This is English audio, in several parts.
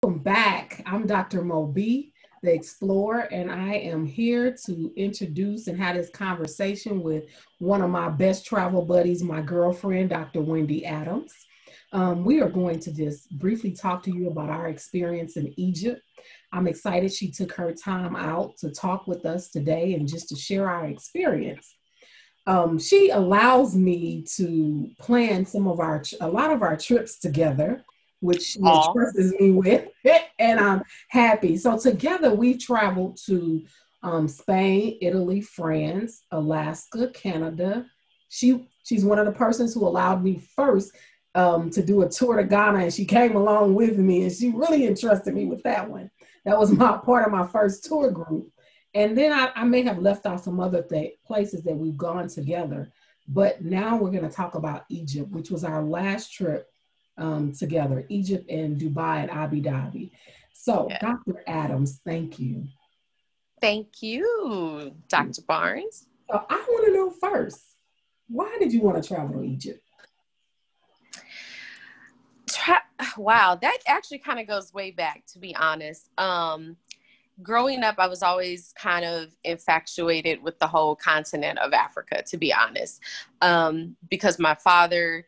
Welcome back. I'm Dr. Moby, the Explorer, and I am here to introduce and have this conversation with one of my best travel buddies, my girlfriend, Dr. Wendy Adams. We are going to just briefly talk to you about our experience in Egypt. I'm excited she took her time out to talk with us today and just to share our experience. She allows me to plan a lot of our trips together, which she Aw. entrusts me with, and I'm happy. So together we traveled to Spain, Italy, France, Alaska, Canada. She's one of the persons who allowed me first to do a tour to Ghana, and she came along with me, and she really entrusted me with that one. That was my part of my first tour group. And then I may have left out some other places that we've gone together. But now we're going to talk about Egypt, which was our last trip together, Egypt and Dubai and Abu Dhabi. So, Yeah. Dr. Adams, thank you. Thank you, Dr. Barnes. So I want to know first, why did you want to travel to Egypt? Wow, that actually kind of goes way back, to be honest. Growing up, I was always kind of infatuated with the whole continent of Africa, to be honest, because my father,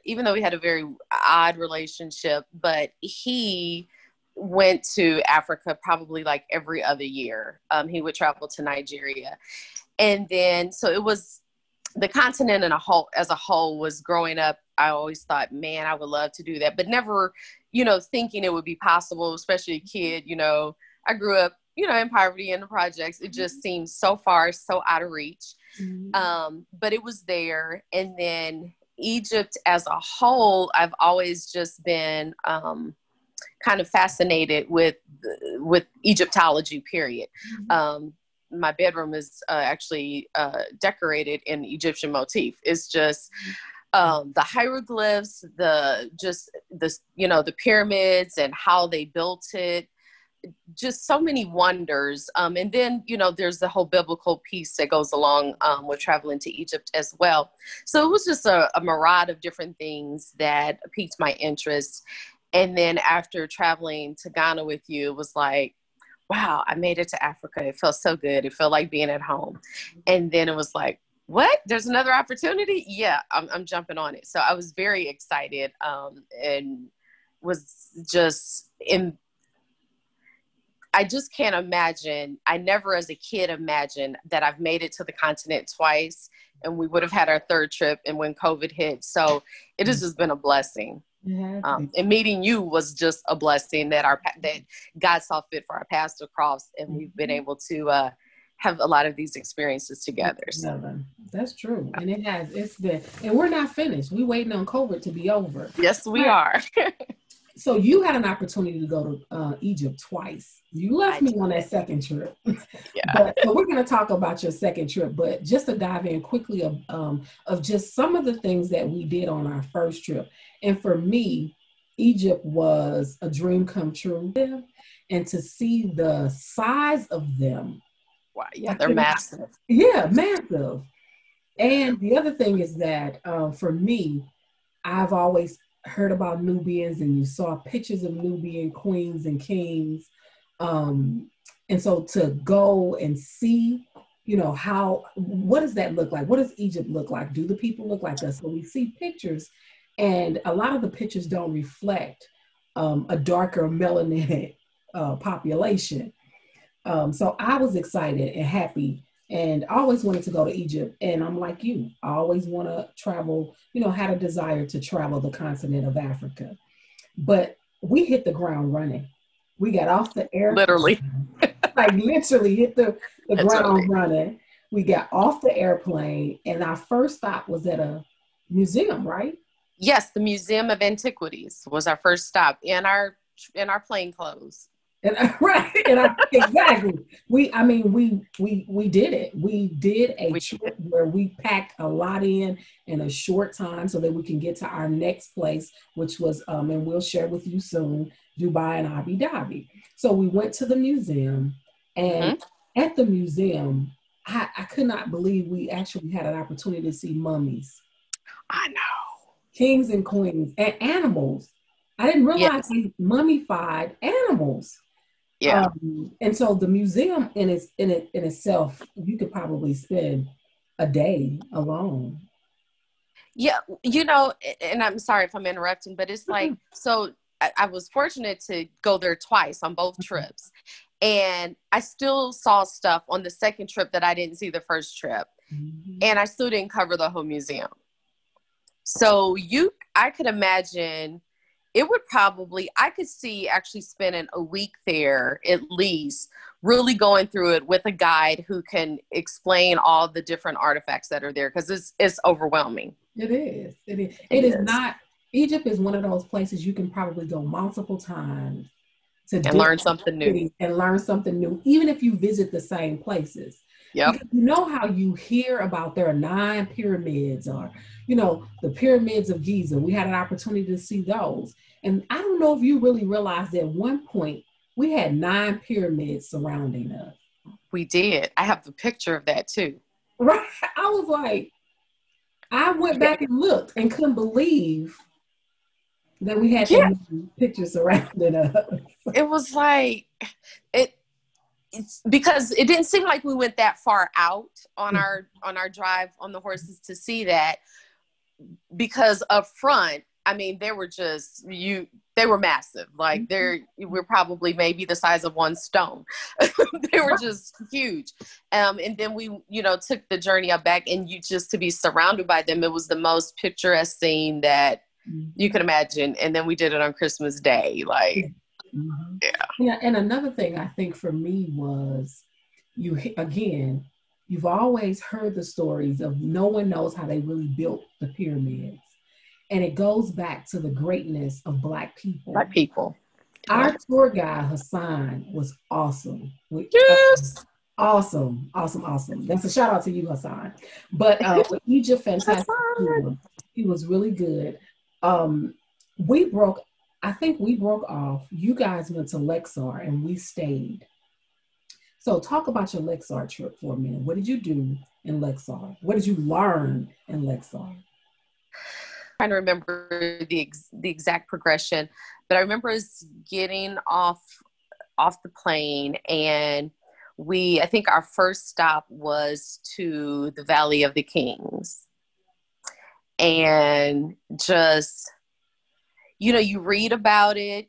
even though we had a very odd relationship, but he went to Africa probably like every other year. He would travel to Nigeria. And then, so it was the continent as a whole was growing up. I always thought, man, I would love to do that, but never, thinking it would be possible, especially a kid, I grew up, in poverty in the projects. It just seemed so far, so out of reach. But it was there. And then Egypt as a whole, I've always just been kind of fascinated with Egyptology, period. My bedroom is actually decorated in Egyptian motif. It's just the hieroglyphs, the pyramids and how they built it. Just so many wonders. And then, there's the whole biblical piece that goes along with traveling to Egypt as well. So it was just a myriad of different things that piqued my interest. And then after traveling to Ghana with you, it was like, wow, I made it to Africa. It felt so good. It felt like being at home. And then it was like, what? There's another opportunity? Yeah, I'm jumping on it. So I was very excited and was just I just can't imagine. I never as a kid imagined that I've made it to the continent twice and we would have had our third trip and when COVID hit. So it has just been a blessing. And meeting you was just a blessing that God saw fit for our paths to cross, and we've been able to have a lot of these experiences together. So. That's true. And it's been, and we're not finished. We're waiting on COVID to be over. Yes, we are. So you had an opportunity to go to Egypt twice. You left me on that second trip. Yeah. So we're going to talk about your second trip, but just to dive in quickly of just some of the things that we did on our first trip. And for me, Egypt was a dream come true. And to see the size of them. Wow. Yeah, they're massive. Yeah, massive. And the other thing is that for me, I've always heard about Nubians and you saw pictures of Nubian queens and kings. And so to go and see, what does that look like? What does Egypt look like? Do the people look like us? So we see pictures and a lot of the pictures don't reflect a darker melanated population. So I was excited and happy and I always wanted to go to Egypt. And I'm like you, I always want to travel, had a desire to travel the continent of Africa. But we hit the ground running. We got off the airplane. Literally. Like literally hit the ground running. We got off the airplane and our first stop was at a museum, right? Yes, the Museum of Antiquities was our first stop in our plain clothes. And right, exactly. We did it. We did a trip where we packed a lot in a short time so that we can get to our next place, which was, and we'll share with you soon, Dubai and Abu Dhabi. So we went to the museum, and at the museum, I could not believe we actually had an opportunity to see mummies. I know. Kings and queens and animals. I didn't realize Yes. they mummified animals. Yeah. And so the museum in itself, you could probably spend a day alone. Yeah, you know, and I'm sorry if I'm interrupting, but it's like, so I was fortunate to go there twice on both trips. And I still saw stuff on the second trip that I didn't see the first trip. Mhm. And I still didn't cover the whole museum. So I could imagine it would probably, I could see actually spending a week there at least, really going through it with a guide who can explain all the different artifacts that are there because it's overwhelming. It is. It is. It It is is. not. Egypt is one of those places you can probably go multiple times to And different learn something new. cities and learn something new, even if you visit the same places. Yep. Because you know how you hear about there are 9 pyramids or, the pyramids of Giza. We had an opportunity to see those. And I don't know if you really realized that at one point we had 9 pyramids surrounding us. We did. I have a picture of that too. Right. I was like, I went Yeah. back and looked and couldn't believe that we had that Yeah. many pictures surrounding us. It was like it it's because it didn't seem like we went that far out on our drive on the horses to see that, because up front, I mean, they were massive. Like we're probably maybe the size of one stone. They were just huge. And then we, took the journey up back, and you just to be surrounded by them, it was the most picturesque scene that you could imagine. And then we did it on Christmas Day. Like, Mhm. yeah. Yeah, and another thing I think for me was you've always heard the stories of no one knows how they really built the pyramids. And it goes back to the greatness of Black people. Black people. Our tour guide, Hassan, was awesome. Yes. Awesome, awesome, awesome. That's a shout out to you, Hassan. But with Egypt Fantastic Tour, he was really good. Um, we broke, I think we broke off. You guys went to Lexar and we stayed. So talk about your Lexar trip for a minute. What did you do in Lexar? What did you learn in Lexar? Trying to remember the exact progression, but I remember us getting off the plane, and I think our first stop was to the Valley of the Kings, and just you read about it,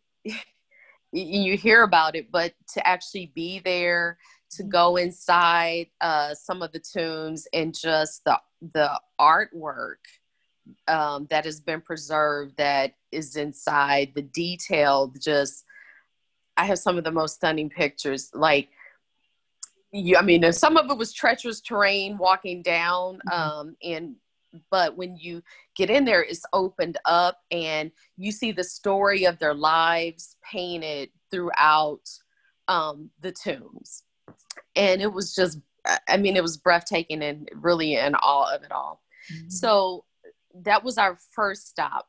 you hear about it, but to actually be there, to go inside some of the tombs, and just the artwork that has been preserved, that is inside, the detail, just I have some of the most stunning pictures. Like I mean, some of it was treacherous terrain walking down, and but when you get in there, it's opened up, and you see the story of their lives painted throughout the tombs, and it was just, I mean, it was breathtaking and really in awe of it all. Mm-hmm. So that was our first stop.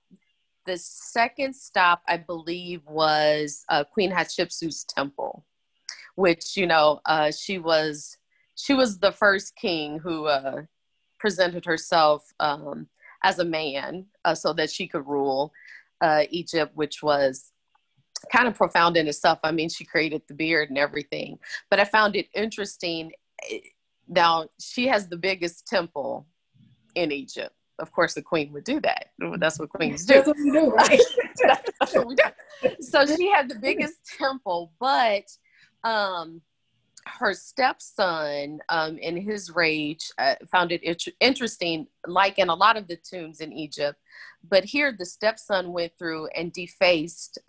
The second stop, I believe, was Queen Hatshepsut's temple, which she was the first king who presented herself as a man so that she could rule Egypt, which was kind of profound in itself. I mean, she created the beard and everything, but I found it interesting. Now, she has the biggest temple in Egypt. Of course, the queen would do that. That's what queens do. That's what we do, right? That's what we do. So she had the biggest temple, but her stepson, in his rage, found it interesting, like in a lot of the tombs in Egypt. But here, the stepson went through and defaced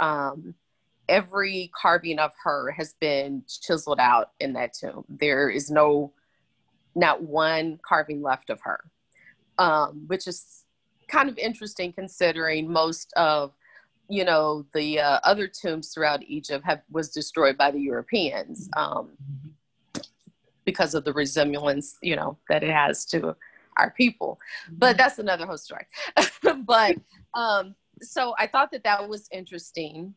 every carving of her has been chiseled out in that tomb. There is not one carving left of her. Which is kind of interesting considering most of, the other tombs throughout Egypt was destroyed by the Europeans because of the resemblance, that it has to our people. But that's another whole story. But so I thought that was interesting.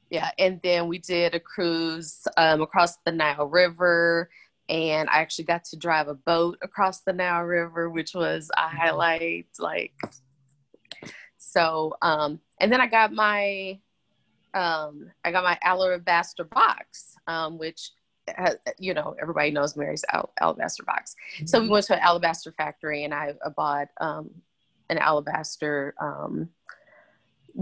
Yeah, and then we did a cruise across the Nile River. And I actually got to drive a boat across the Nile River, which was a highlight. So, and then I got my alabaster box, which, you know, everybody knows Mary's alabaster box. Mm-hmm. So we went to an alabaster factory, and I bought an alabaster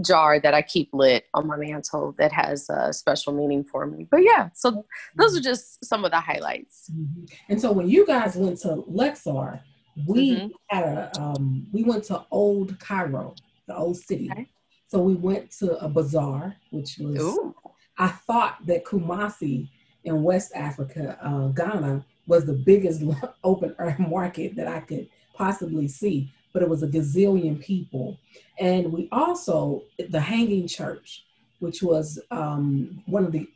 jar that I keep lit on my mantle that has a special meaning for me. But yeah, so those are just some of the highlights. Mm-hmm. And so when you guys went to Lexar, we had we went to Old Cairo, the old city. Okay. So we went to a bazaar, which was, I thought that Kumasi in West Africa, Ghana, was the biggest open air market that I could possibly see, but it was a gazillion people. And we also, the Hanging Church, which was the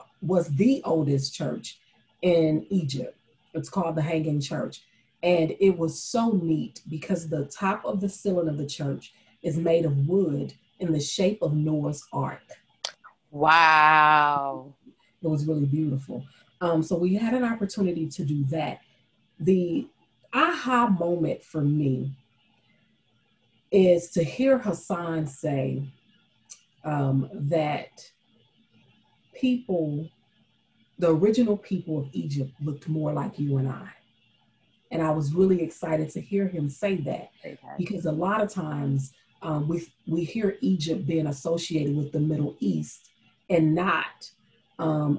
oldest church in Egypt. It's called the Hanging Church. And it was so neat because the top of the ceiling of the church is made of wood in the shape of Noah's Ark. Wow. It was really beautiful. So we had an opportunity to do that. The aha moment for me is to hear Hassan say that people, the original people of Egypt, looked more like you and I. And I was really excited to hear him say that, because a lot of times we hear Egypt being associated with the Middle East and not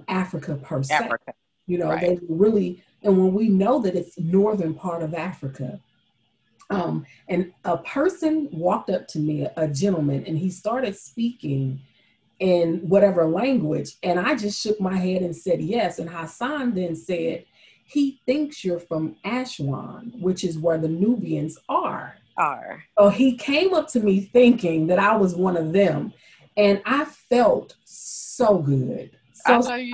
Africa per se. Africa. You know, they really, and when we know that it's northern part of Africa, and a person walked up to me, a gentleman, and he started speaking in whatever language, and I just shook my head and said yes. And Hassan then said, he thinks you're from Aswan, which is where the Nubians are. So he came up to me thinking that I was one of them, and I felt so good. So I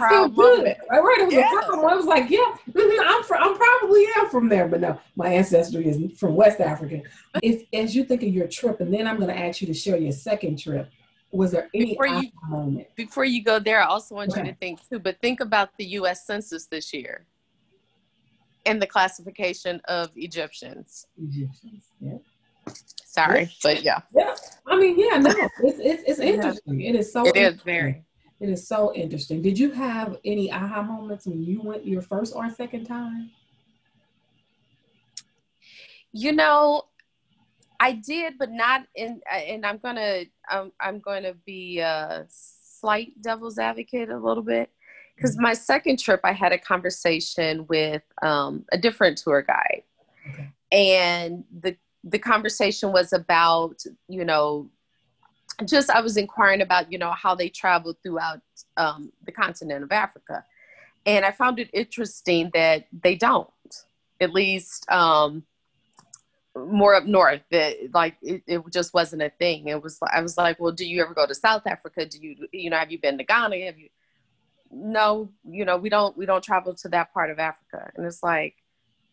feel good. Right? It was a proud moment. I was like, yeah, I'm probably from there, but no, my ancestry is from West Africa. As you think of your trip, and then I'm going to ask you to share your second trip, was there any moment? Before you go there, I also want you to think too, but think about the U.S. Census this year and the classification of Egyptians. Yeah. Sorry, but yeah. Yeah, I mean, yeah, no, it's interesting. It is so. It is very. It is so interesting. Did you have any aha moments when you went your first or second time? You know, I did, but not in. And I'm gonna be a slight devil's advocate a little bit, because my second trip, I had a conversation with a different tour guide, and the conversation was about, you know, just I was inquiring about, you know, how they traveled throughout the continent of Africa, and I found it interesting that they don't, at least. More up north, that like it just wasn't a thing. I was like, well, do you ever go to South Africa? Do you know, have you been to Ghana? Have you? No, you know, we don't travel to that part of Africa. And it's like,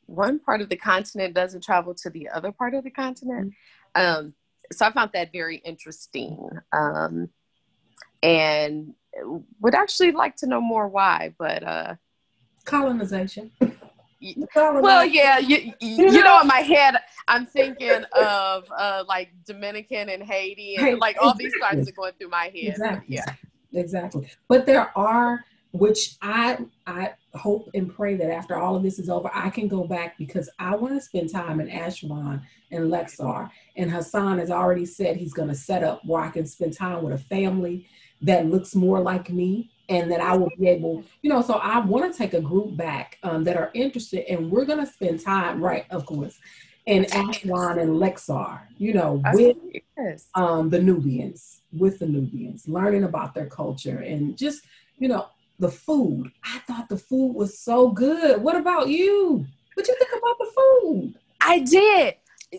one part of the continent doesn't travel to the other part of the continent. So I found that very interesting, and would actually like to know more why, but colonization. Well, yeah, you know, in my head, I'm thinking of like Dominican and Haiti, and like all these thoughts are going through my head. Exactly. Exactly. But there are, which I hope and pray that after all of this is over, I can go back, because I want to spend time in Aswan and Lexar. And Hassan has already said he's going to set up where I can spend time with a family that looks more like me, and that I will be able, you know, so I want to take a group back that are interested, and we're going to spend time, right, of course, in Aswan and Lexar, you know, with the Nubians, learning about their culture, and just, you know, the food. I thought the food was so good. What about you? What you think about the food? I did.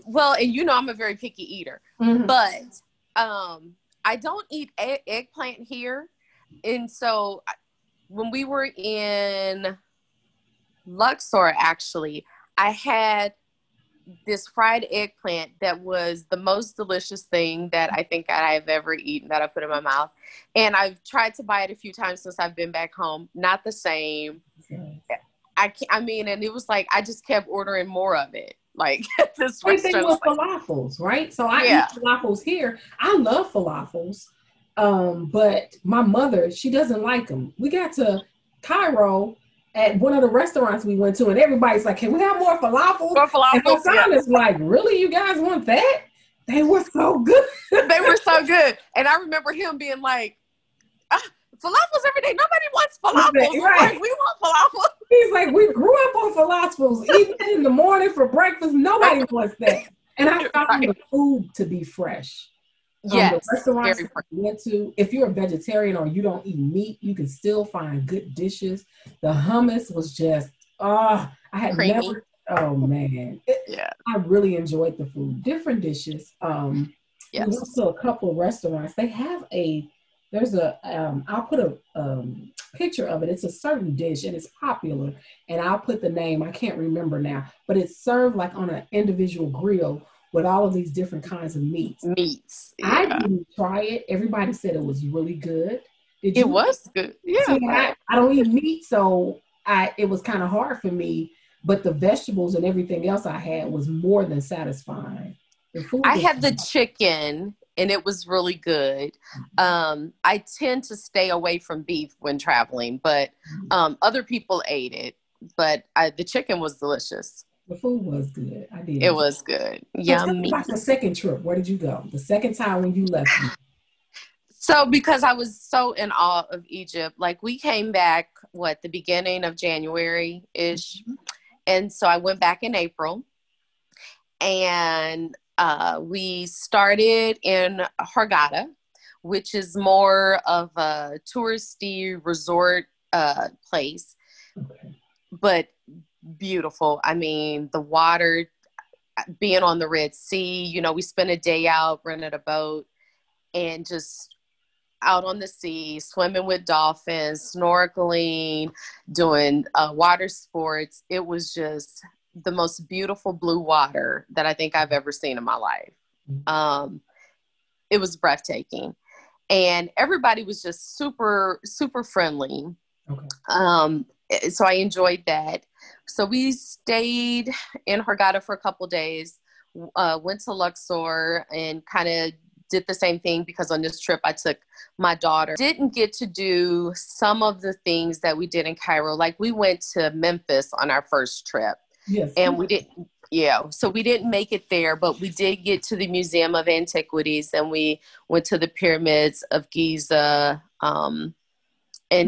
Well, and you know, I'm a very picky eater, but I don't eat eggplant here. And so when we were in Luxor, actually, I had this fried eggplant that was the most delicious thing that I think I've ever eaten, that I put in my mouth. And I've tried to buy it a few times since I've been back home. Not the same. I mean, and it was like, I just kept ordering more of it. like at this Same thing restaurant. with falafels, right? So I Yeah. eat falafels here. I love falafels. But my mother, she doesn't like them. We got to Cairo at one of the restaurants we went to, and everybody's like, can we have more falafels? More And falafels, Hassan is like, really? You guys want that? They were so good. They were so good. And I remember him being like, falafels every day. Nobody wants falafels. Right. Like, we want falafels. He's like, we grew up on falafels, even in the morning for breakfast. Nobody wants that. And I found the food to be fresh. Yes, the restaurants I went to, if you're a vegetarian or you don't eat meat, you can still find good dishes. The hummus was just, I had creamy. never, oh man. I really enjoyed the food. Different dishes. We went to a couple of restaurants. They have I'll put a picture of it. It's a certain dish and it's popular. And I'll put the name, I can't remember now, but it's served like on an individual grill with all of these different kinds of meats. Yeah. I didn't try it. Everybody said it was really good. Did you? It was good. Yeah. See, I don't eat meat, so it was kind of hard for me. But the vegetables and everything else I had was more than satisfying. I had the chicken, and it was really good. I tend to stay away from beef when traveling, but other people ate it. But the chicken was delicious. The food was good. I did. It was good. Yummy. Tell me about the second trip. Where did you go? The second time when you left me. So because I was so in awe of Egypt, like we came back, the beginning of January-ish. Mm-hmm. And so I went back in April. And we started in Hurghada, which is more of a touristy resort place. Okay. But beautiful. I mean, the water, being on the Red Sea, we spent a day out, rented a boat, and just out on the sea, swimming with dolphins, snorkeling, doing water sports. It was just the most beautiful blue water that I think I've ever seen in my life. It was breathtaking. And everybody was just super, super friendly. Okay. So I enjoyed that. So we stayed in Hurghada for a couple days, went to Luxor and kind of did the same thing because on this trip I took my daughter. Didn't get to do some of the things that we did in Cairo. Like we went to Memphis on our first trip. Yes. And we didn't, so we didn't make it there, but we did get to the Museum of Antiquities and we went to the pyramids of Giza. And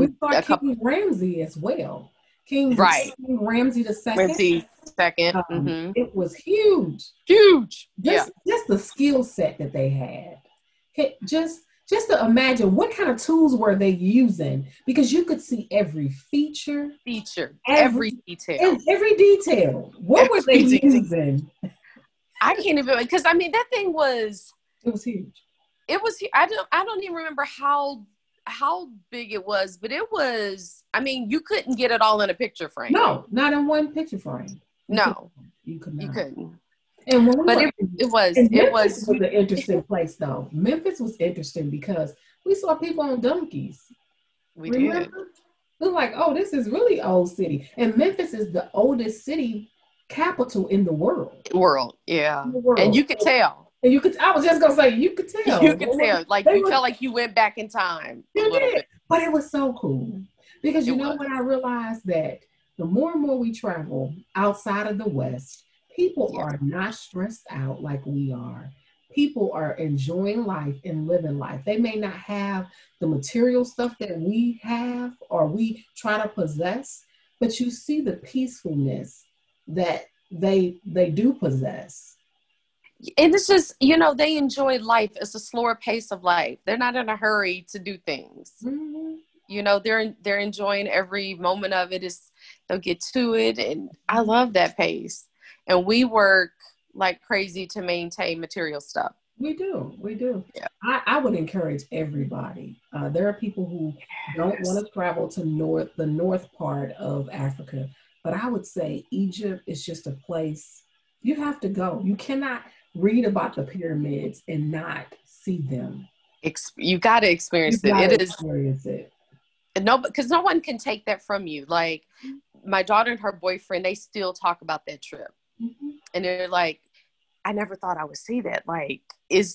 we saw King Ramsey as well. King Ramsey the second. Mm-hmm. It was huge. Just the skill set that they had. Just to imagine what kind of tools were they using, because you could see every feature, every detail. What were they using? I can't even, because I mean that thing was. It was huge. It was. I don't even remember how big it was, but it was. I mean, you couldn't get it all in a picture frame. No, not in one picture frame. You couldn't. And when it was an interesting place though. Memphis was interesting because we saw people on donkeys. Remember? Did. We're like, oh, this is really old city. And Memphis is the oldest city capital in the world. Yeah. And you could tell. And I was just gonna say, you could tell. You could tell. Like you felt like you went back in time a little bit. But it was so cool. Because you know what I realized, that the more and more we travel outside of the West, people are not stressed out like we are. People are enjoying life and living life. They may not have the material stuff that we have or we try to possess, but you see the peacefulness that they do possess. And it's just, they enjoy life. It's a slower pace of life. They're not in a hurry to do things. Mm-hmm. They're enjoying every moment of it. They'll get to it. And I love that pace. And we work like crazy to maintain material stuff. We do. Yeah. I would encourage everybody. There are people who don't want to travel to the north part of Africa, but I would say Egypt is just a place you have to go. You cannot read about the pyramids and not see them. You got to experience it. Experience it. No, because no one can take that from you. Like my daughter and her boyfriend, they still talk about that trip. Mm-hmm. and they're like, I never thought I would see that. Like, it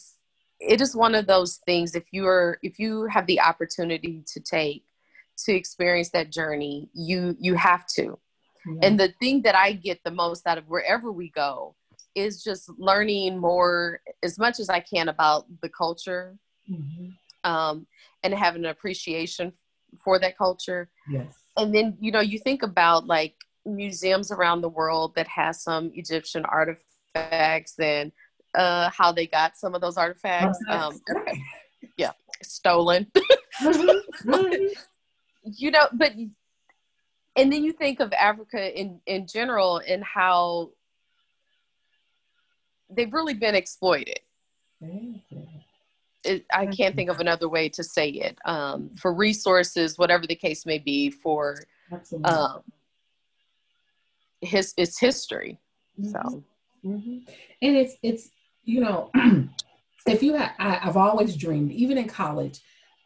is one of those things, if you have the opportunity to experience that journey, you have to. Yeah. And the thing that I get the most out of wherever we go is just learning more, as much as I can, about the culture, and having an appreciation for that culture. Yes. And then, you think about like museums around the world that has some Egyptian artifacts and how they got some of those artifacts. Yeah, stolen. But and then you think of Africa in general and how they've really been exploited. I can't think of another way to say it. For resources, whatever the case may be, for its history. So, and it's if you have, I've always dreamed, even in college,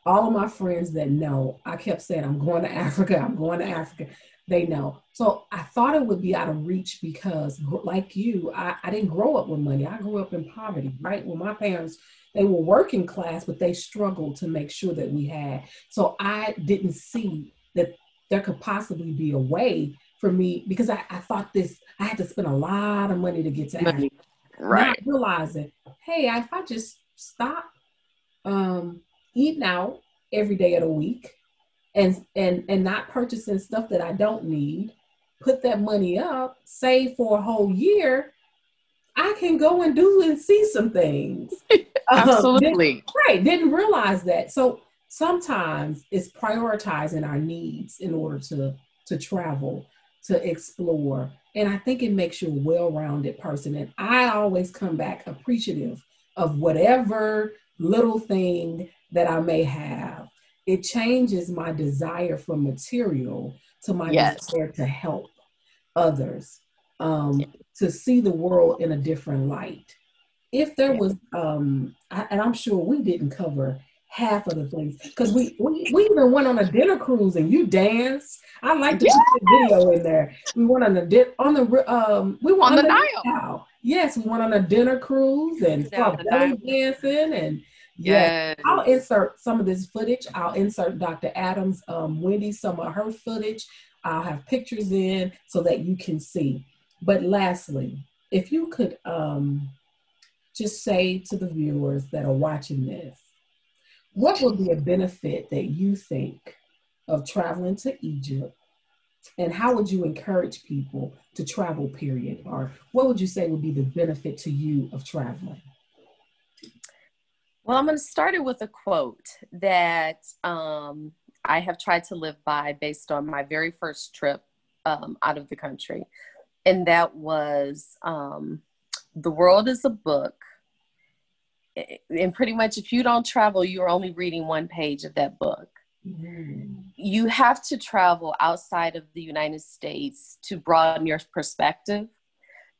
all of my friends that know, I kept saying, I'm going to Africa, I'm going to Africa. They know. So I thought it would be out of reach because, like you, I didn't grow up with money. I grew up in poverty, right? Well, my parents, they were working class, but they struggled to make sure that we had. So I didn't see that there could possibly be a way for me, because I thought I had to spend a lot of money to get to Africa. Right. Not realizing, hey, if I just stop eating out every day of the week and not purchasing stuff that I don't need, put that money up, save for a whole year, I can go and do and see some things. Absolutely. Didn't realize that. So sometimes it's prioritizing our needs in order to travel, to explore. And I think it makes you a well-rounded person. And I always come back appreciative of whatever little thing that I may have. It changes my desire for material to my desire to help others, to see the world in a different light. If there was, and I'm sure we didn't cover half of the things, because we even went on a dinner cruise and you danced. I like to put the video in there. We went on the Nile. Yes, we went on a dinner cruise and saw belly dancing, and I'll insert some of this footage. I'll insert Dr. Adams, Wendy, some of her footage. I'll have pictures in so that you can see. But lastly, if you could just say to the viewers that are watching this, what would be a benefit that you think of traveling to Egypt, and how would you encourage people to travel, period? Or what would you say would be the benefit to you of traveling? Well, I'm going to start it with a quote that I have tried to live by based on my very first trip out of the country. And that was, the world is a book. And pretty much if you don't travel, you're only reading one page of that book. Mm-hmm. You have to travel outside of the United States to broaden your perspective,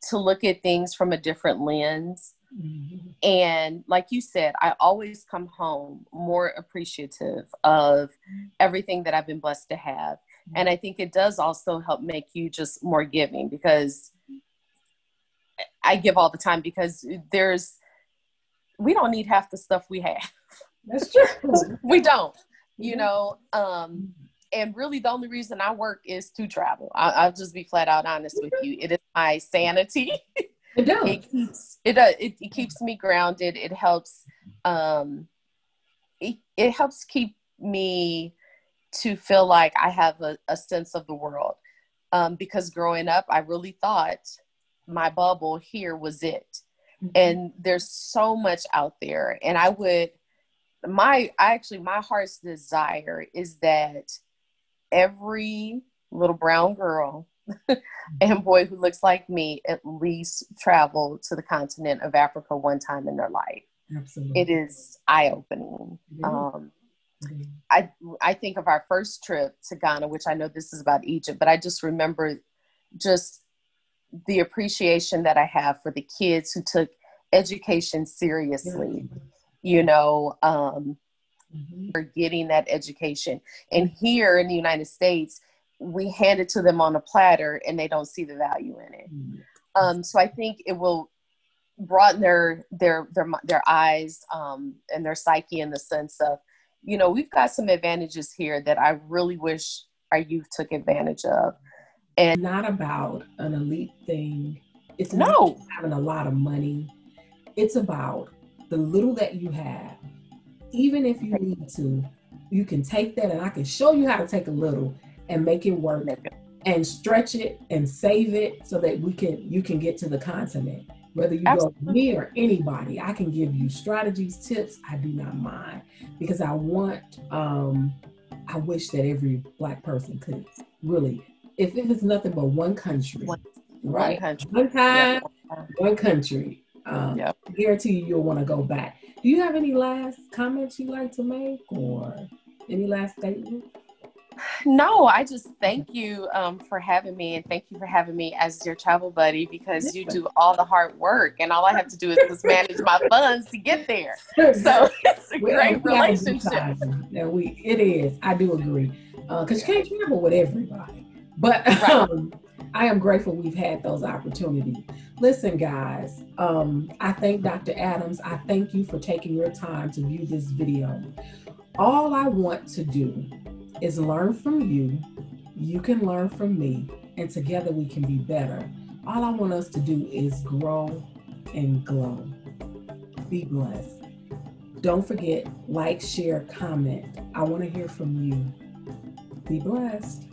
to look at things from a different lens. Mm-hmm. And like you said, I always come home more appreciative of everything that We blessed to have. Mm-hmm. And I think it does also help make you just more giving, because I give all the time, because we don't need half the stuff we have. That's true. We don't, and really the only reason I work is to travel. I'll just be flat out honest with you. It is my sanity. It does. It keeps me grounded. It helps, it helps keep me to feel like I have a sense of the world. Because growing up, I really thought my bubble here was it. And there's so much out there. And my heart's desire is that every little brown girl and boy who looks like me at least travel to the continent of Africa one time in their life. Absolutely. It is eye-opening. I think of our first trip to Ghana, which I know this is about Egypt, but I just remember just the appreciation that I have for the kids who took education seriously, for getting that education. And here in the United States, we hand it to them on a platter and they don't see the value in it. So I think it will broaden their eyes and their psyche in the sense of, you know, we've got some advantages here that I really wish our youth took advantage of. And not about an elite thing. It's not no, having a lot of money. It's about the little that you have. Even if you need to, you can take that, and I can show you how to take a little and make it work and stretch it and save it so that you can get to the continent. Whether you go with me or anybody, I can give you strategies, tips. I do not mind, because I wish that every Black person could really, if it's nothing but one country, right? One time, one country. I guarantee you'll want to go back. Do you have any last comments you'd like to make, or any last statements? No, I just thank you for having me, and thank you for having me as your travel buddy, because you do all the hard work, and all I have to do is just manage my funds to get there. So it's a great relationship. It is. I do agree, because you can't travel with everybody. But I am grateful we've had those opportunities. Listen, guys, I thank Dr. Adams. I thank you for taking your time to view this video. All I want to do is learn from you. You can learn from me, and together we can be better. All I want us to do is grow and glow. Be blessed. Don't forget, like, share, comment. I want to hear from you. Be blessed.